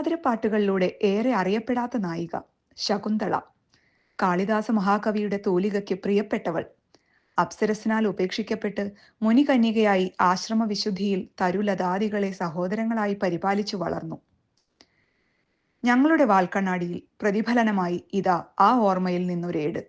തിരുവാതിരപ്പാട്ടുകളിലൂടെ ഏറെ അറിയപ്പെടാത്ത നായിക ശകുന്തള. കാളിദാസ മഹാകവിയുടെ തൂലികയ്ക്ക് പ്രിയപ്പെട്ടവൾ. അപ്സരസിനാൽ ഉപേക്ഷിക്കപ്പെട്ട് മുനികന്യകയായി ആശ്രമവിശുദ്ധിയിൽ തരുലതാദികളെ സഹോദരങ്ങളായി പരിപാലിച്ചു വളർന്നു. ഞങ്ങളുടെ വാൽക്കണ്ണാടിയിൽ പ്രതിഫലനമായി ഇതാ ആ ഓർമ്മയിൽ നിന്നൊരേട്.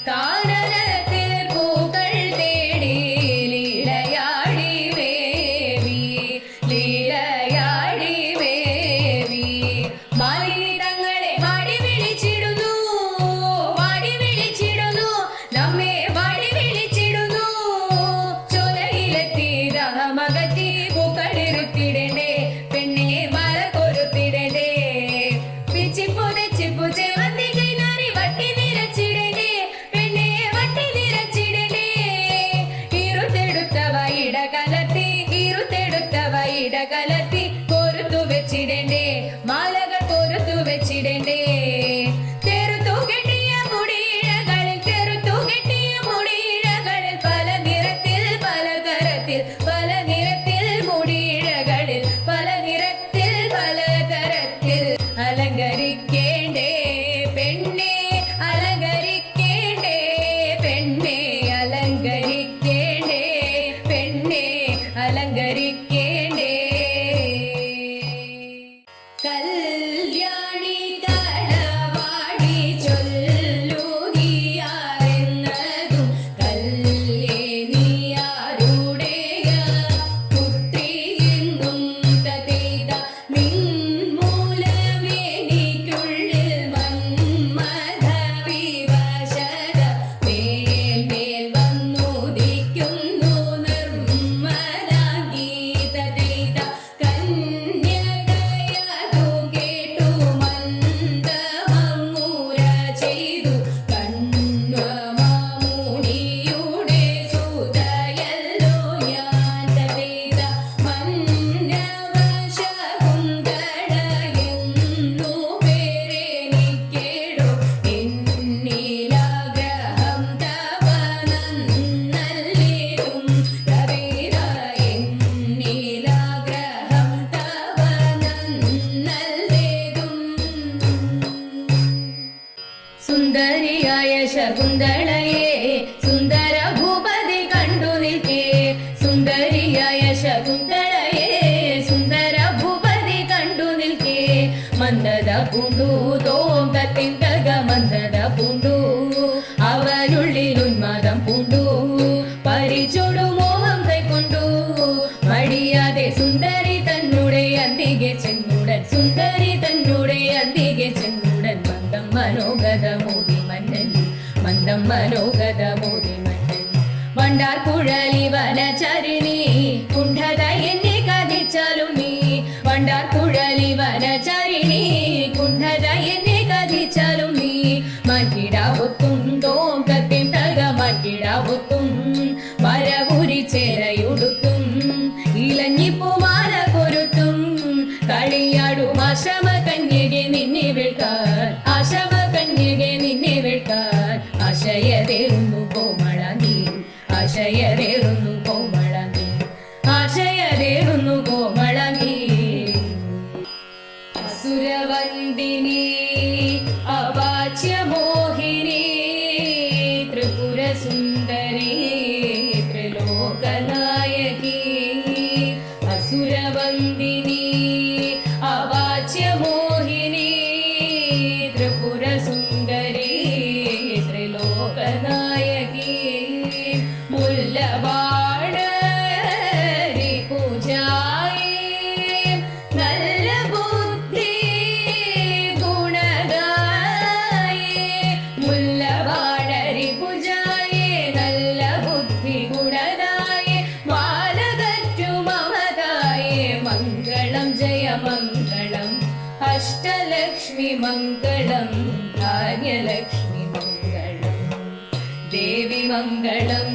കാനനത്തിൽ പൂക്കൾ തേടി ലീലയാടി വിളയാടി മേവി മാലിനി തങ്ങളെ വാടി വിളിച്ചിടുന്നു, വാടി വിളിച്ചിടുന്നു, നമ്മെ വാടി വിളിച്ചിടുന്നു. ചോലയിലെത്തി ദഹമകറ്റി പൂക്കളിരുത്തിടണ്ടേ, പെണ്ണെ മല കൊരുത്തിടണ്ടേ. പിച്ചിപ്പു തെച്ചിപ്പു ചെവന്തി കൈനാറി വട്ടി നിരച്ചിടണ്ടേ, പെണ്ണെ വട്ടി നിരച്ചിടണ്ടേ. ഇരുത്തെടുത്തവ ഇടകലത്തി, ഇരുത്തെടുത്തവ ഇടകലത്തി കൊരുത്തു വെച്ചിടണ്ടേ, മാലകൾ കൊരുത്തു വെച്ചിടണ്ടേ. തെറുത്തു കെട്ടിയ മുടിയിഴകളിൽ, തെറുത്തു കെട്ടിയ മുടിയിഴകളിൽ പല നിറത്തിൽ പല തരത്തിൽ, പല നിറത്തിൽ മുടിയിഴകളിൽ പല നിറത്തിൽ പല തരത്തിൽ അലങ്കരിക്കേണ്ടേ പെണ്ണെ, അലങ്കരിക്കേണ്ടേ പെണ്ണെ, അലങ്കരിക്കേണ്ടേ പെണ്ണെ, അലങ്കരിക്കേണ്ടേ. കല്യാണി തളവാടി ചൊല്ലുകിയാരെന്നതും കല്ലേ നീയാരുടെയ പുത്രിയെന്നും തതേത നിൻമൂലമേനിക്കുള്ളിൽ മന്മഥ വിവശത മേൽ മേൽ വന്നുദിക്കുന്നു നിർമ്മലാംഗീ തതേത. കന്യകയതു കേട്ടു മന്ദമങ്ങൂര ചെയ്തു, കണ്വമാമുനിയുടെ സുതയല്ലോ ഞാൻ തതേത. മന്നവശകുന്തളയെന്നു പേരെനിക്കേടോ, എന്നിലാഗ്രഹം തവ നന്നല്ലേതും തതേത, എന്നിലാഗ്രഹം തവ നന്നല്ലേതും. സുന്ദരിയായ ശകുന്തളയെ സുന്ദര ഭൂപതി കണ്ടു നിൽക്കേ, സുന്ദരിയായ ശകുന്തളയെ സുന്ദര ഭൂപതി കണ്ടു നിൽക്കേ. മന്ദത പൂണ്ടു തോന്തത്തിന്തക മന്ദത പൂണ്ടു, അവനുള്ളിൽ ഉന്മാദം പൂണ്ടു, പരിചൊടു മോഹം കൈക്കൊണ്ടു. മടിയാതെ സുന്ദരി തന്നുടെ അന്തികെ ചെന്നുടൻ, സുന്ദരി തന്നുടെ അന്തികെ ചെന്നുടൻ. മന്ദം മനോഗത മോദി മന്നൻ, മന്ദം മനോഗത മോദി മന്നൻ. വണ്ടാർ കുഴലി വനചരിണി കുണ്ഠത എന്നെ കഥിച്ചാലും നീ, വണ്ടാർ കുഴലി വനചരിണി കുണ്ഠത എന്നെ കഥിച്ചാലും നീ. മറ്റിടാവൊത്തും തോങ്കത്തിൻ തക മറ്റിടാവൊത്തും വരവുരി ചേരയുടുത്തും ഇലഞ്ഞിപ്പുമാല കൊരുത്തും കളിയാടും ആശ്രമ കന്യകെ നിന്നെ വിൽക്കാൻ, ആശ്രമ കന്യകെ നിന്നെ വിൽക്കാൻ. ആശയതേറുന്നു കോമളാങ്കി, ആശയതേറുന്നു കോമളാങ്കി, ആശയതേറുന്നു കോമളാങ്കി. അസുരവന്ദിനി അവാച്യമോഹിനി ത്രിപുര സുന്ദരി ത്രിലോകനായകി. അസുരവന്ദിനി അവാച്യമോഹിനി ത്രിപുര സുന്ദരി ത്രിലോകനായകി. മുല്ലവാടരി പൂജായി നല്ല ബുദ്ധി ഗുണഗായി, മുല്ലവാടരി പൂജായി നല്ല ബുദ്ധി ഗുണദായി. മാലകറ്റു മമതായി മംഗളം ജയ മംഗളം, അഷ്ടലക്ഷ്മി മംഗളം, ധാന്യലക്ഷ്മി മംഗളം, ദേവി മംഗളം.